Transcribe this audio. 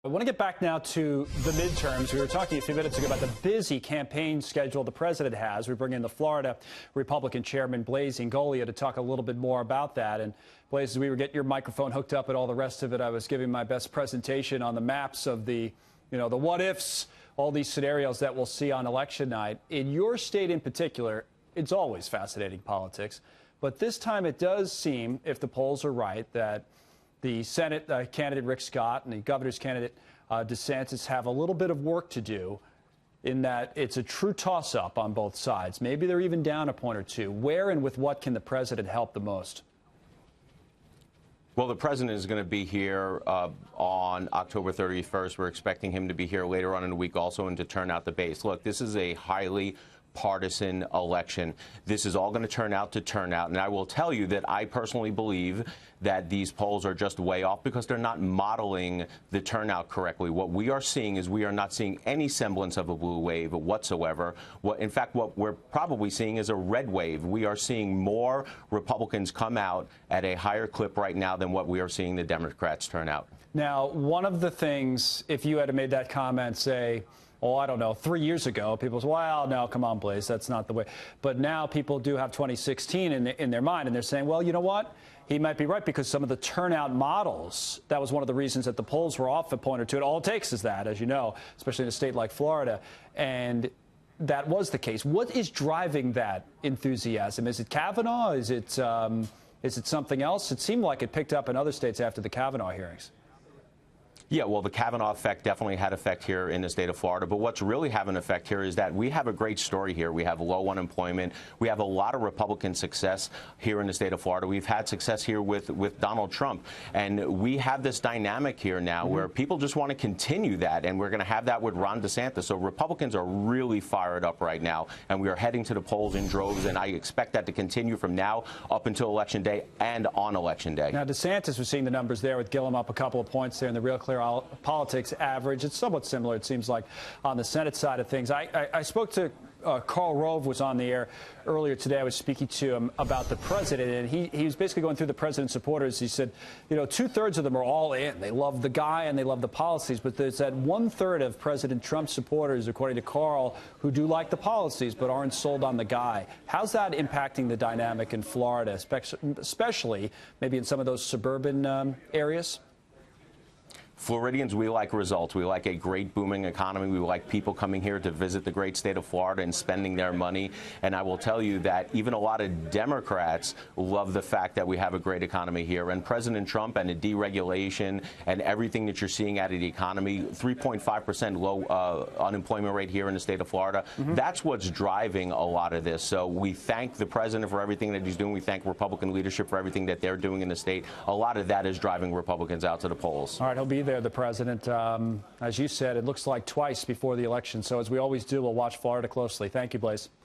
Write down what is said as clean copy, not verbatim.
I want to get back now to the midterms. We were talking a few minutes ago about the busy campaign schedule the president has. We bring in the Florida Republican Chairman Blaise Ingoglia to talk a little bit more about that. And Blaise, as we were getting your microphone hooked up and all the rest of it, I was giving my best presentation on the maps of the what ifs, all these scenarios that we'll see on election night. In your state in particular, it's always fascinating politics. But this time it does seem, if the polls are right, that the Senate candidate Rick Scott and the governor's candidate DeSantis have a little bit of work to do in that it's a true toss-up on both sides. Maybe they're even down a point or two. Where and with what can the president help the most? Well, the president is going to be here on October 31st. We're expecting him to be here later on in the week also and to turn out the base. Look, this is a highly partisan election. This is all going to turn out to turnout. And I will tell you that I personally believe that these polls are just way off because they're not modeling the turnout correctly. What we are seeing is we are not seeing any semblance of a blue wave whatsoever. In fact, what we're probably seeing is a red wave. We are seeing more Republicans come out at a higher clip right now than what we are seeing the Democrats turn out. Now, one of the things, if you had made that comment, say, oh, I don't know, 3 years ago, people say, well, no, come on, Blaise, that's not the way. But now people do have 2016 in their mind, and they're saying, well, you know what? He might be right because some of the turnout models, that was one of the reasons that the polls were off a point or two. All it takes is that, as you know, especially in a state like Florida. And that was the case. What is driving that enthusiasm? Is it Kavanaugh? Is it something else? It seemed like it picked up in other states after the Kavanaugh hearings. Yeah, well, the Kavanaugh effect definitely had effect here in the state of Florida. But what's really having an effect here is that we have a great story here. We have low unemployment. We have a lot of Republican success here in the state of Florida. We've had success here with Donald Trump. And we have this dynamic here now where people just want to continue that. And we're going to have that with Ron DeSantis. So Republicans are really fired up right now. And we are heading to the polls in droves. And I expect that to continue from now up until Election Day and on Election Day. Now, DeSantis, we're seeing the numbers there with Gillum up a couple of points there in the Real Clear Politics average. It's somewhat similar, it seems like, on the Senate side of things. I spoke to Karl Rove was on the air earlier today. I was speaking to him about the president, and he was basically going through the president's supporters. He said, you know, 2/3 of them are all in. They love the guy and they love the policies, but there's that 1/3 of President Trump supporters, according to Karl, who do like the policies but aren't sold on the guy. How's that impacting the dynamic in Florida, especially maybe in some of those suburban areas? Floridians, we like results. We like a great booming economy. We like people coming here to visit the great state of Florida and spending their money. And I will tell you that even a lot of Democrats love the fact that we have a great economy here. And President Trump and the deregulation and everything that you're seeing out of the economy, 3.5% low unemployment rate here in the state of Florida, that's what's driving a lot of this. So we thank the president for everything that he's doing. We thank Republican leadership for everything that they're doing in the state. A lot of that is driving Republicans out to the polls. All right, he'll be there, the president. As you said, it looks like twice before the election. So as we always do, we'll watch Florida closely. Thank you, Blaise.